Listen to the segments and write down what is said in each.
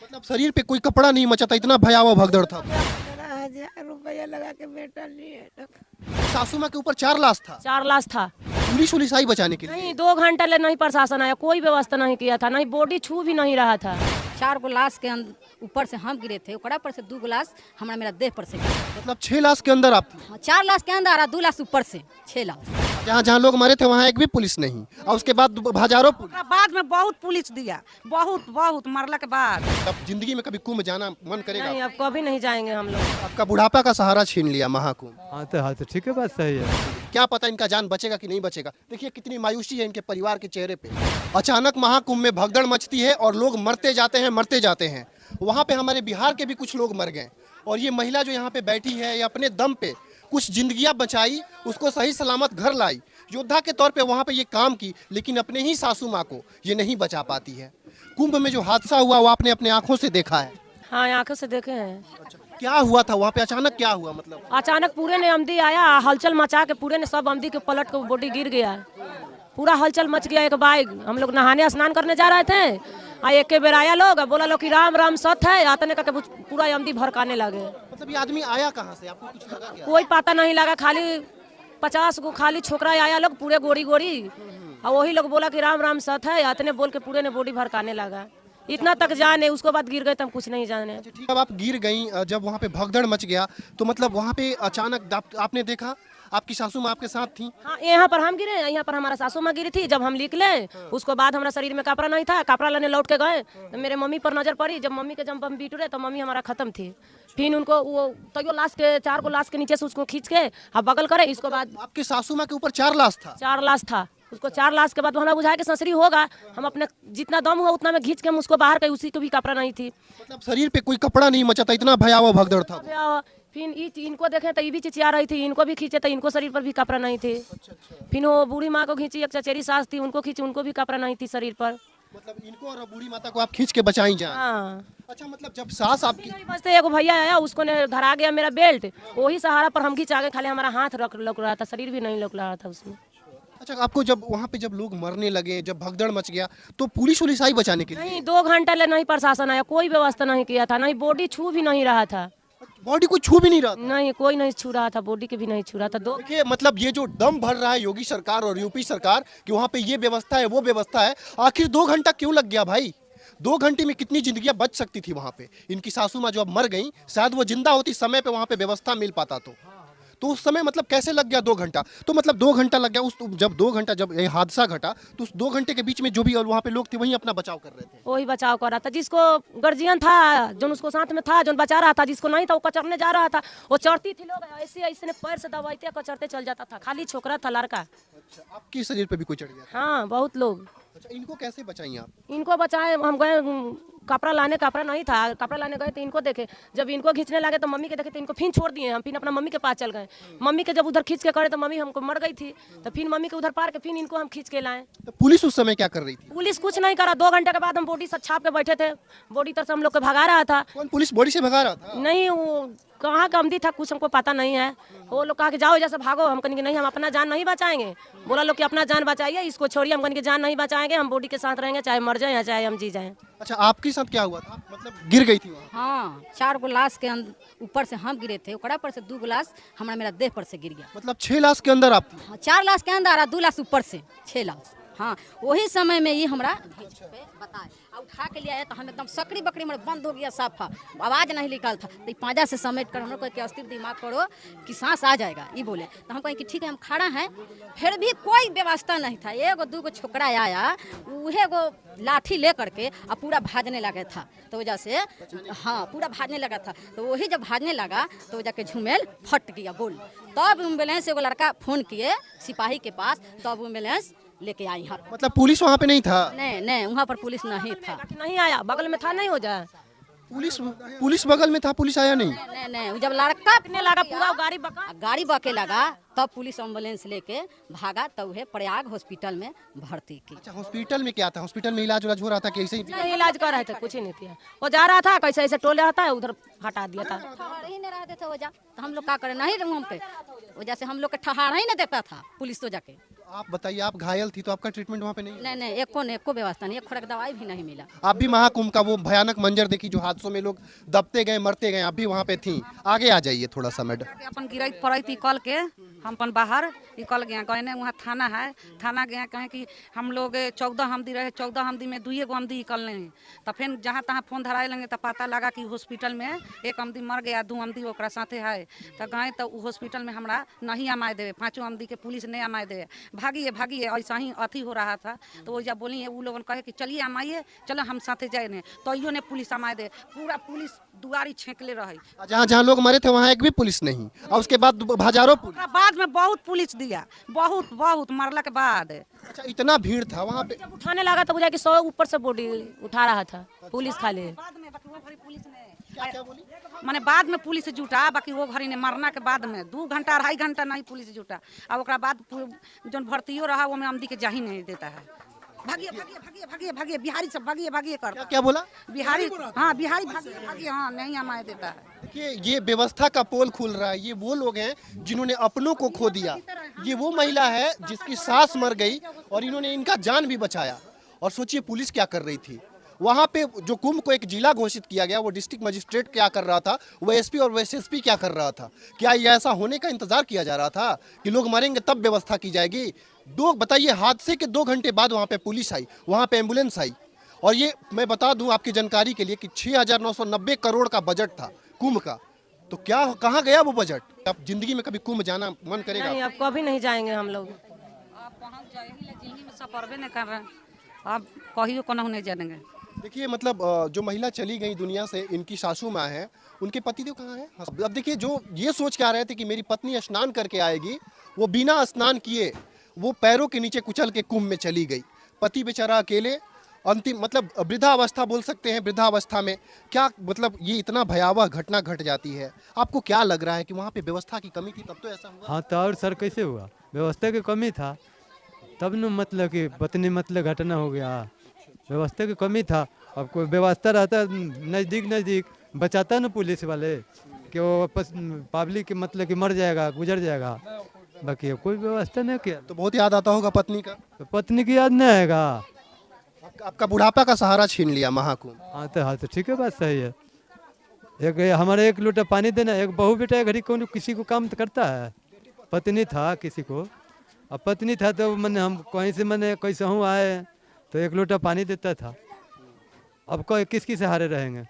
मतलब शरीर पे कोई कपड़ा नहीं मचा था, इतना भयावह भगदड़ था। 15,000 रुपया लगा के बेटा लिए। सासू माँ के ऊपर 4 लाश था। 4 लाश था। पुलिस उलिस आई बचाने के लिए? नहीं 2 घंटे ले नहीं प्रशासन आया, कोई व्यवस्था नहीं किया था, नहीं बॉडी छू भी नहीं रहा था। 4 गो लाश के ऊपर से हम गिरे थे, ओकरा पर से 2 गो लाश हमारा मेरा देह पर से गिरा। मतलब 6 लाश के अंदर आप थी? 4 लाश के अंदर और 2 लाश ऊपर से, 6 लाश। जहाँ जहाँ लोग मरे थे वहाँ एक भी पुलिस नहीं, और उसके बाद हजारों पुलिस। बाद में बहुत पुलिस दिया, बहुत मरला के बाद। अब जिंदगी में कभी कुंभ जाना मन करेगा? नहीं अब कभी नहीं जाएंगे हम लोग। आपका बुढ़ापा का सहारा छीन लिया महाकुंभ। हाँ तो ठीक है, बात सही है। क्या पता इनका जान बचेगा कि नहीं बचेगा। देखिए कितनी मायूसी है इनके परिवार के चेहरे पे। अचानक महाकुंभ में भगदड़ मचती है और लोग मरते जाते हैं। वहाँ पे हमारे बिहार के भी कुछ लोग मर गए, और ये महिला जो यहाँ पे बैठी है ये अपने दम पे कुछ जिंदगियां बचाई, उसको सही सलामत घर लाई, योद्धा के तौर पे वहाँ पे ये काम की, लेकिन अपने ही सासू माँ को ये नहीं बचा पाती है। कुंभ में जो हादसा हुआ वो आपने अपने आंखों से देखा है? हाँ आंखों से देखे हैं। क्या हुआ था वहाँ पे, अचानक क्या हुआ? मतलब अचानक पूरे ने अमदी आया, हलचल मचा के पूरे ने सब अमदी के पलट के बॉडी गिर गया, पूरा हलचल मच गया। एक बाइक हम लोग नहाने स्नान करने जा रहे थे, एक के बेर आया लोग, बोला लो कि राम राम सत है, आतने का पूरा अमदी भड़काने लगे। मतलब ये आदमी आया कहाँ से, आपको कुछ लगा क्या? कोई पता नहीं लगा, खाली 50 गो खाली छोकरा आया लोग पूरे गोरी और वही लोग बोला कि राम राम सत है, आतने बोल के पूरे ने बॉडी भड़काने लगा। इतना तक जाने, उसके बाद गिर गए तो हम कुछ नहीं जाने। ठीक, अब आप गिर गई, जब वहाँ पे भगदड़ मच गया तो मतलब वहाँ पे अचानक आपने देखा आपकी सासू माँ आपके साथ थी? हाँ यहाँ पर हम गिरे, यहाँ पर हमारा सासू माँ गिरी थी। जब हम निकले उसके बाद हमारा शरीर में कपड़ा नहीं था, कपड़ा लेने लौट के गए तो मेरे मम्मी पर नजर पड़ी। जब मम्मी के जब हम बिटुरे तो मम्मी हमारा खत्म थी। फिर उनको वो तैयो लाश के 4 गो लाश के नीचे से उसको खींच के अब बगल करे। इसके बाद आपके सासू माँ के ऊपर 4 लाश था? 4 लाश था। उसको 4 लाश के बाद हमें बुझाया कि ससरी होगा, हम अपने जितना दम हुआ उतना में घींच के हम उसको बाहर गए, उसी को भी कपड़ा नहीं थी। मतलब शरीर पे कोई कपड़ा नहीं मचा था, इतना भयावह भगदड़ था। फिर इनको देखे तो ये भी चिचिया रही थी, इनको भी खींचे तो इनको शरीर पर भी कपड़ा नहीं थे। फिर वो बूढ़ी माँ को खींची, एक चचेरी सास थी उनको खींची, उनको भी कपड़ा नहीं थी शरीर पर। मतलब इनको और बूढ़ी माता को आप खींच के बचाई जाए? हाँ। अच्छा, मतलब जब सास आपकी बचते एक भैया आया, उसको ने धरा गया मेरा बेल्ट, वही सहारा पर हम खींचा गए, खाली हमारा हाथ लग रहा था, शरीर भी नहीं लग रहा था उसमें। अच्छा, आपको जब वहाँ पे जब लोग मरने लगे, जब भगदड़ मच गया तो पुलिस उलिस आई बचाने के लिए? नहीं 2 घंटे ले नहीं प्रशासन आया, कोई व्यवस्था नहीं किया था, नहीं बॉडी छू भी नहीं रहा था। बॉडी कोई छू भी नहीं रहा था? नहीं कोई नहीं छू रहा था, बॉडी के भी नहीं छू रहा था। देखिए मतलब ये जो दम भर रहा है योगी सरकार और यूपी सरकार कि वहाँ पे ये व्यवस्था है वो व्यवस्था है, आखिर 2 घंटा क्यों लग गया भाई? 2 घंटे में कितनी जिंदगियां बच सकती थी वहाँ पे। इनकी सासू माँ जो अब मर गई, शायद वो जिंदा होती समय पे वहाँ पे व्यवस्था मिल पाता तो उस समय मतलब कैसे लग गया 2 घंटा? तो मतलब 2 घंटा लग गया उस जब 2 घंटा जब ये हादसा घटा तो उस 2 घंटे के बीच में जो भी वहाँ पे लोग थे वही अपना बचाव कर रहे थे? वही बचाव कर रहा था, जिसको गार्जियन था जो उसको साथ में था, जो बचा रहा था, जिसको नहीं था वो कचरने जा रहा था, वो चढ़ती थी, लोग ऐसे ऐसे पैर से दबाते कचरते चल जाता था, खाली छोकरा था लड़का। अच्छा, आपके शरीर पे भी कोई चढ़ गया? हाँ बहुत लोग। अच्छा, इनको कैसे बचाई आप? इनको बचाए, हम गए कपड़ा लाने, कपड़ा नहीं था, कपड़ा लाने गए तो इनको देखे, जब इनको खींचने लगे तो मम्मी के देखे तो इनको फिर छोड़ दिए। हम फिर अपना मम्मी के पास चल गए, मम्मी के जब उधर खींच के करे तो मम्मी हमको मर गई थी, तो फिर मम्मी के उधर पार के फिर इनको हम खींच के लाए। तो पुलिस उस समय क्या कर रही थी? पुलिस कुछ नहीं करा, 2 घंटे के बाद हम बॉडी सब छाप के बैठे थे, बॉडी तरफ से हम लोग को भगा रहा था। कौन पुलिस बॉडी से भगा रहा था? नहीं वो कहाँ का अमदी था कुछ हमको पता नहीं है। वो लोग कहा कि जाओ जैसे भागो, हम कहेंगे नहीं हम अपना जान नहीं बचाएंगे। बोला लोग कि अपना जान बचाइए, इसको छोड़िए, हम कहेंगे जान नहीं बचाएंगे, हम बॉडी के साथ रहेंगे, चाहे मर जाए या चाहे हम जी जाएं। अच्छा, आपके साथ क्या हुआ था? मतलब गिर गई थी वहाँ? हाँ 4 गो लाश के ऊपर से हम गिरे थे, ओकरा पर से 2 गो लाश हमारा मेरा देह पर से गिर गया। मतलब 6 लाश के अंदर आप थी? हाँ 4 लाश के अंदर और 2 लाश ऊपर से, 6 लाश। हाँ वही समय में ये हमरा बताए और उठा के लिया तो हम एकदम सकरी बकरी में बंद हो गया, साफा आवाज़ नहीं निकाल था। तो पांजा से समेट कर हम लोग के अस्थिर दिमाग करो कि सांस आ जाएगा, ये बोले तो हम कहें कि ठीक है हम खड़ा हैं, फिर भी कोई व्यवस्था नहीं था। 1 2 गो छोकरा आया, वह गो लाठी ले करके और पूरा भाजने लगा था, तो वजह से हाँ पूरा भाजने लगा था। तो वही जब भाजने लगा तो जाके झुमेल फट गया गोल। तब एम्बुलेंस एगो लड़का फोन किए सिपाही के पास, तब एम्बुलेंस लेके आई यहाँ। मतलब पुलिस वहाँ पे नहीं था? नहीं वहाँ पर पुलिस नहीं था। नहीं आया, बगल में था, नहीं हो जाए पुलिस बगल में था, पुलिस आया नहीं? नहीं जब लड़का लगा पूरा गाड़ी बके लगा तब पुलिस एम्बुलेंस लेके भागा, तब है प्रयाग हॉस्पिटल में भर्ती की। अच्छा, हॉस्पिटल में क्या था? हॉस्पिटल में इलाज हो रहा था कि ऐसे ही? नहीं इलाज कर रहे थे, कुछ ही नहीं किया, वो जा रहा था कैसे ऐसे टोल रहा था, उधर हटा दिया था। ठहर ही नहीं रहते थे वजह, तो हम लोग क्या करें, नहीं हम के वजह से हम लोग के ठहर ही नहीं देता था पुलिस तो जाके। आप बताइए, आप घायल थी तो आपका ट्रीटमेंट वहाँ पे नहीं हुआ? नहीं एको व्यवस्था नहीं, एक खुराक दवाई भी नहीं मिला। आप भी महाकुंभ का वो भयानक मंजर देखी जो हादसों में लोग दबते गए मरते गए, आप भी वहाँ पे थी। आगे आ जाइए थोड़ा सा मैडम। के अपन गिरत पड़त कल के हम अपन बाहर निकल गए, गए वहाँ थाना है, थाना गए कहें कि हम लोग 14 हमदी रहे, 14 हमदी में 2 गो हमदी निकलने हैं। तो फिर जहाँ तहाँ फोन धराए लेंगे तो पता लगा कि हॉस्पिटल में एक हमदी मर गया, 2 हमदी ओकरा साथे है। तो गए तो हॉस्पिटल में हमरा नहीं आमाए देवे, 5 हमदी के पुलिस नहीं आमाए देवे, भागिए भागिए ऐसा ही अथी हो रहा था। तो वो जब बोली वो लोगों ने कहे कि चलिए आमाइए, चलो हम साथे जाए ने, तो इहो ने पुलिस आमाए दे, पूरा पुलिस दुआरी छेकले रहे। जहाँ जहाँ लोग मरे थे वहाँ एक भी पुलिस नहीं, और उसके बाद हजारों पुलिस। ओकरा बाद में बहुत पुलिस दिया, बहुत बहुत मरला के बाद। अच्छा, इतना भीड़ था वहाँ पे। जब उठाने लगा तो बुझा कि 100 ऊपर से बॉडी उठा रहा था पुलिस खाली। बाद में बाकी वो घड़ी पुलिस ने क्या बोली? माने बाद में पुलिस जुटा, बाकी वो घड़ी ने मरना के बाद में 2 घंटा 2.5 घंटा नहीं पुलिस जुटा। और ओकरा बाद जो भर्तियो रहा वो में आमदी के जा ही नहीं देता है। भागिए भागिए भागिए भागिए भागिए, बिहारी सब भागिए भागिए करता। क्या बोला? बिहारी, हाँ बिहारी भागिए भागिए, हाँ नहीं आमाए देता है। देखिए, ये व्यवस्था का पोल खुल रहा है। ये वो लोग हैं जिन्होंने अपनों को खो दिया। ये वो महिला है जिसकी सास मर गई और इन्होंने इनका जान भी बचाया। और सोचिए पुलिस क्या कर रही थी वहाँ पे। जो कुंभ को एक जिला घोषित किया गया, वो डिस्ट्रिक्ट मजिस्ट्रेट क्या कर रहा था, वो एसपी और एसएसपी क्या कर रहा था? क्या ये ऐसा होने का इंतजार किया जा रहा था कि लोग मरेंगे तब व्यवस्था की जाएगी? बताइए, हादसे के 2 घंटे बाद वहाँ पे पुलिस आई, वहाँ पे एम्बुलेंस आई। और ये मैं बता दूं आपकी जानकारी के लिए कि 6,990 करोड़ का बजट था कुंभ का। तो क्या कहाँ गया वो बजट? अब जिंदगी में कभी कुंभ जाना मन करेगा? नहीं, अब कभी नहीं जाएंगे हम लोग। आप पहुँच जाए जिंदगी में सब परबे नहीं कर रहे हैं, आप कहियो को नहीं जानेंगे। देखिए, मतलब जो महिला चली गई दुनिया से, इनकी सासू माँ है, उनके पतिदेव कहाँ हैं? अब देखिए, जो ये सोच के आ रहे थे कि मेरी पत्नी स्नान करके आएगी, वो बिना स्नान किए वो पैरों के नीचे कुचल के कुंभ में चली गई। पति बेचारा अकेले, अंतिम मतलब वृद्धावस्था बोल सकते हैं। वृद्धावस्था में क्या मतलब ये इतना भयावह घटना घट जाती है। आपको क्या लग रहा है कि वहाँ पे व्यवस्था की कमी थी तब तो ऐसा हुआ? हाँ तो और सर कैसे हुआ? व्यवस्था की कमी था तब न, मतलब कि पत्नी मतलब घटना हो गया। व्यवस्था की कमी था। अब कोई व्यवस्था रहता नज़दीक बचाता ना पुलिस वाले कि वो पब्लिक मतलब कि मर जाएगा, गुजर जाएगा। बाकी कोई व्यवस्था नहीं किया। तो बहुत याद आता होगा पत्नी का। तो पत्नी की याद नहीं आएगा। आपका बुढ़ापा का सहारा छीन लिया महाकुंभ। हाँ तो ठीक है, बात सही है। एक हमारे एक लोटा पानी देना, एक बहू बेटा घड़ी कौन किसी को काम करता है? पत्नी था किसी को, अब पत्नी था तो मैंने हम कहीं से मैंने कैसे हूँ आए तो एक लोटा पानी देता था। अब कोई किसकी सहारे रहेंगे?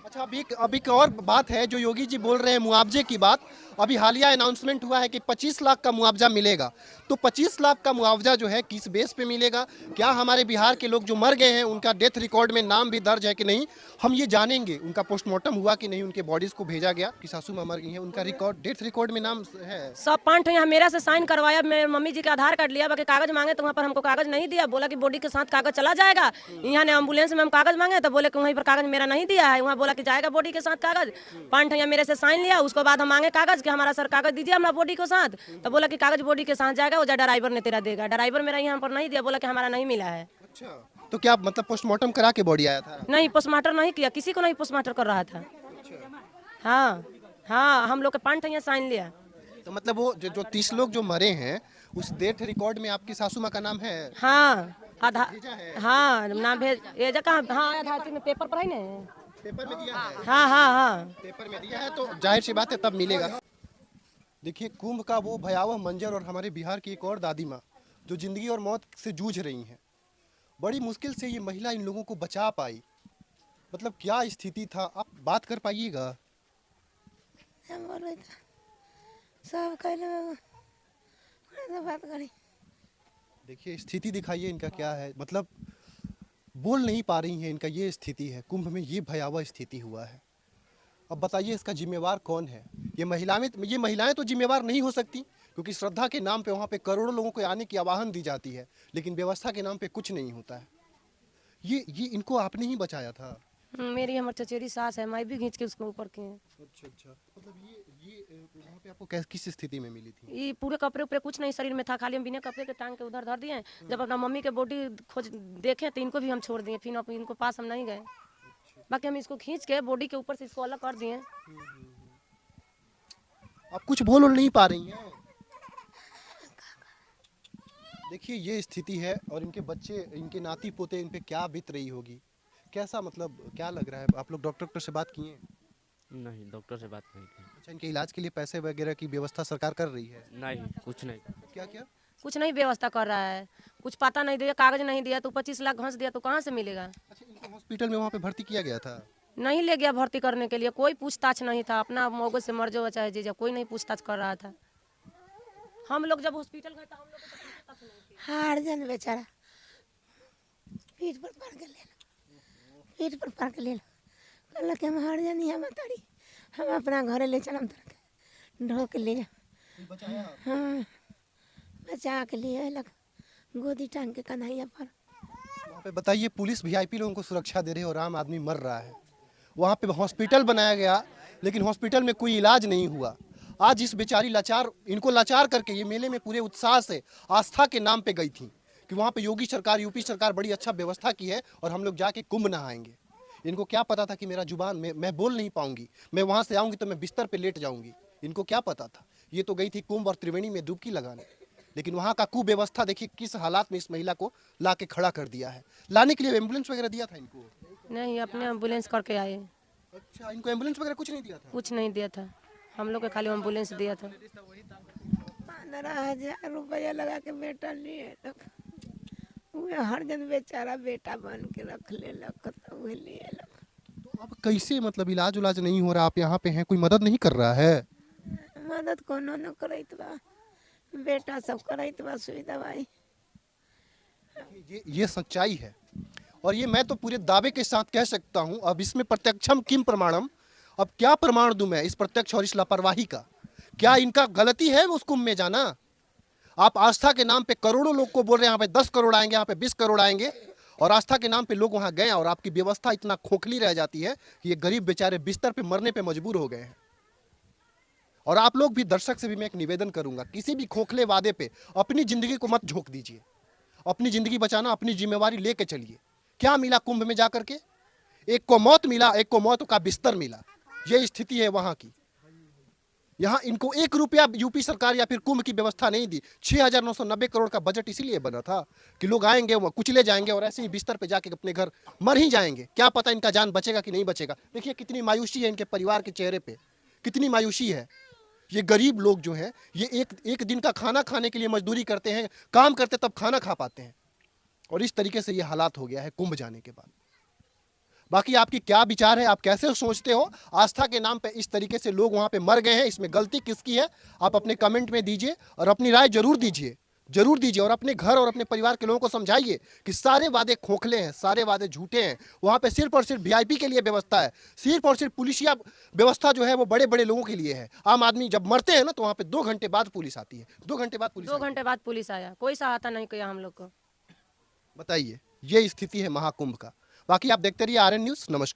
अच्छा, अभी एक और बात है जो योगी जी बोल रहे हैं, मुआवजे की बात। अभी हालिया अनाउंसमेंट हुआ है कि 25 लाख का मुआवजा मिलेगा। तो 25 लाख का मुआवजा जो है किस बेस पे मिलेगा? क्या हमारे बिहार के लोग जो मर गए हैं उनका डेथ रिकॉर्ड में नाम भी दर्ज है कि नहीं, हम ये जानेंगे। उनका पोस्टमार्टम हुआ कि नहीं, उनके बॉडीज को भेजा गया कि सासू माँ मर गई हैं, उनका रिकॉर्ड डेथ रिकॉर्ड में नाम है? सब पांच यहाँ मेरा से साइन करवाया, मेरे मम्मी जी का आधार कार्ड लिया, बाकी कागज मांगे तो वहाँ पर हमको कागज नहीं दिया। बोला कि बॉडी के साथ कागज चला जाएगा। यहाँ ने एम्बुलेंस में हम कागज मांगे तो बोले कि वहीं पर कागज मेरा नहीं दिया है। वहाँ बोला कि जाएगा बॉडी के साथ कागज। 5 यहाँ मेरे से साइन लिया। उसके बाद हम मांगे कागज कि हमारा सर कागज दीजिए हमारा बॉडी के साथ। तो बोला कि कागज बॉडी के साथ जाएगा, वो ड्राइवर ने तेरा देगा। ड्राइवर मेरा यहाँ पर नहीं दिया, बोला कि हमारा नहीं मिला है। अच्छा, तो क्या मतलब पोस्टमार्टम करा के बॉडी आया था? नहीं, पोस्टमार्टम नहीं किया, किसी को नहीं पोस्टमार्टम कर रहा था। हाँ, हम लोग के 5 यहाँ साइन लिया। तो मतलब वो जो 30 लोग जो मरे हैं उस डेथ रिकॉर्ड में आपकी सासू माँ का नाम है? हाँ, हाँ नाम भेज ये कहाँ? हाँ, आधार में पेपर पर है ना, पेपर में दिया है? हाँ पेपर में दिया है तो जाहिर सी बात है तब मिलेगा। देखिए, कुंभ का वो भयावह मंजर और हमारे बिहार की एक और दादी माँ जो जिंदगी और मौत से जूझ रही हैं। बड़ी मुश्किल से ये महिला इन लोगों को बचा पाई। मतलब क्या स्थिति था, आप बात कर पाइएगा? सब बात करी। देखिए, स्थिति दिखाइए इनका क्या है। मतलब बोल नहीं पा रही हैं, इनका ये स्थिति है। कुंभ में ये भयावह स्थिति हुआ है। अब बताइए इसका जिम्मेवार कौन है? ये महिलाएं तो जिम्मेवार नहीं हो सकती, क्योंकि श्रद्धा के नाम पे वहाँ पे करोड़ों लोगों को आने की आह्वान दी जाती है, लेकिन व्यवस्था के नाम पे कुछ नहीं होता है। ये इनको आपने ही बचाया था? मेरी हमारी चचेरी सास है, मैं भी खींच के उसको ऊपर किए। अच्छा, मतलब ये वहाँ पे आपको किस स्थिति में मिली थी? ये पूरे कपड़े उपरे कुछ नहीं शरीर में था, खाली हम बिना कपड़े के टांग के उधर धर दिए। जब अपना मम्मी के बॉडी खोज देखे तो इनको भी हम छोड़ दिए, फिर इनको पास हम नहीं गए। बाकी हम इसको खींच के बॉडी के ऊपर से इसको अलग कर दिए। आप कुछ बोल नहीं पा रही हैं? देखिए ये स्थिति है और इनके बच्चे, इनके नाती पोते इन पे क्या बीत रही होगी, कैसा मतलब क्या लग रहा है? आप लोग डॉक्टर से बात किए? नहीं, डॉक्टर से बात नहीं की। अच्छा, इनके इलाज के लिए पैसे वगैरह की व्यवस्था सरकार कर रही है? नहीं, कुछ नहीं। क्या क्या? कुछ नहीं व्यवस्था कर रहा है, कुछ पता नहीं दिया, कागज नहीं दिया तो 25 लाख घंस दिया तो कहाँ से मिलेगा? अच्छा, इनको हॉस्पिटल में वहाँ पे भर्ती किया गया था? नहीं ले गया भर्ती करने के लिए, कोई पूछताछ नहीं था। अपना मौके से मर जाओ चाहे जीजा, कोई नहीं पूछताछ कर रहा था। हम लोग जब हॉस्पिटल गए तो हम लोग को तो पूछताछ नहीं थी। हार जन बेचारा पीठ पर पड़ के ले पीठ पर पड़ के ले कहल कि हम हार जानी हम तारी हम अपना घरे ले चलम तरह ढो के ले जा। हाँ बचा के लिए लग गोदी टांग के कन्हैया पर। वहाँ पे बताइए, पुलिस वीआईपी लोगों को सुरक्षा दे रही है और आम आदमी मर रहा है। वहाँ पे हॉस्पिटल बनाया गया लेकिन हॉस्पिटल में कोई इलाज नहीं हुआ। आज इस बेचारी लाचार, इनको लाचार करके ये मेले में पूरे उत्साह से आस्था के नाम पे गई थी कि वहाँ पे योगी सरकार, यूपी सरकार बड़ी अच्छा व्यवस्था की है और हम लोग जाके कुंभ नहाएंगे। इनको क्या पता था कि मेरा जुबान में मैं बोल नहीं पाऊंगी, मैं वहाँ से आऊँगी तो मैं बिस्तर पे लेट जाऊँगी। इनको क्या पता था? ये तो गई थी कुंभ और त्रिवेणी में डुबकी लगाने, लेकिन वहाँ का कुव्यवस्था देखिए किस हालात में इस महिला को ला के खड़ा कर दिया है। लाने के लिए एम्बुलेंस वगैरह दिया था इनको? नहीं, अपने एम्बुलेंस करके आए। अच्छा, इनको एम्बुलेंस वगैरह कुछ नहीं दिया था? कुछ नहीं दिया था, हम लोग के खाली एम्बुलेंस दिया था। 15,000 रुपया लगा के बेटा लिए हर जन बेचारा बेटा बन के रख ले लिए। तो अब कैसे मतलब इलाज उलाज नहीं हो रहा? आप यहाँ पे हैं, कोई मदद नहीं कर रहा है? मदद कोनो न करत बा, बेटा सब करत बा सुई दवाई। ये सच्चाई है और ये मैं तो पूरे दावे के साथ कह सकता हूँ। अब इसमें प्रत्यक्षम किम प्रमाणम, अब क्या प्रमाण दूं मैं इस प्रत्यक्ष और इस लापरवाही का? क्या इनका गलती है उस कुंभ में जाना? आप आस्था के नाम पे करोड़ों लोग को बोल रहे हैं यहाँ पे 10 करोड़ आएंगे, यहाँ पे 20 करोड़ आएंगे, और आस्था के नाम पे लोग वहाँ गए और आपकी व्यवस्था इतना खोखली रह जाती है कि ये गरीब बेचारे बिस्तर पे मरने पे मजबूर हो गए हैं। और आप लोग भी, दर्शक से भी मैं एक निवेदन करूंगा, किसी भी खोखले वादे पे अपनी जिंदगी को मत झोंक दीजिए। अपनी जिंदगी बचाना अपनी जिम्मेवारी लेके चलिए। क्या मिला कुंभ में जाकर के? एक को मौत मिला, एक को मौत का बिस्तर मिला। ये स्थिति है वहां की। यहाँ इनको 1 रुपया यूपी सरकार या फिर कुंभ की व्यवस्था नहीं दी। 6,990 करोड़ का बजट इसीलिए बना था कि लोग आएंगे, वो कुचले जाएंगे और ऐसे ही बिस्तर पे जाके अपने घर मर ही जाएंगे। क्या पता इनका जान बचेगा कि नहीं बचेगा। देखिए कितनी मायूसी है इनके परिवार के चेहरे पे, कितनी मायूसी है। ये गरीब लोग जो हैं, ये एक दिन का खाना खाने के लिए मजदूरी करते हैं, काम करते तब खाना खा पाते हैं, और इस तरीके से ये हालात हो गया है कुंभ जाने के बाद। बाकी आपकी क्या विचार है, आप कैसे सोचते हो? आस्था के नाम पे इस तरीके से लोग वहां पे मर गए हैं, इसमें गलती किसकी है? आप अपने कमेंट में दीजिए और अपनी राय जरूर दीजिए, जरूर दीजिए। और अपने घर और अपने परिवार के लोगों को समझाइए कि सारे वादे खोखले हैं, सारे वादे झूठे हैं। वहाँ पे सिर्फ और सिर्फ वीआईपी के लिए व्यवस्था है, सिर्फ और सिर्फ पुलिसिया व्यवस्था जो है वो बड़े बड़े लोगों के लिए है। आम आदमी जब मरते हैं ना तो वहाँ पे 2 घंटे बाद पुलिस आती है, 2 घंटे बाद पुलिस 2 घंटे बाद पुलिस आया, कोई सहायता नहीं किया हम लोग को। बताइए, ये स्थिति है महाकुंभ का। बाकी आप देखते रहिए आरएन न्यूज़। नमस्कार।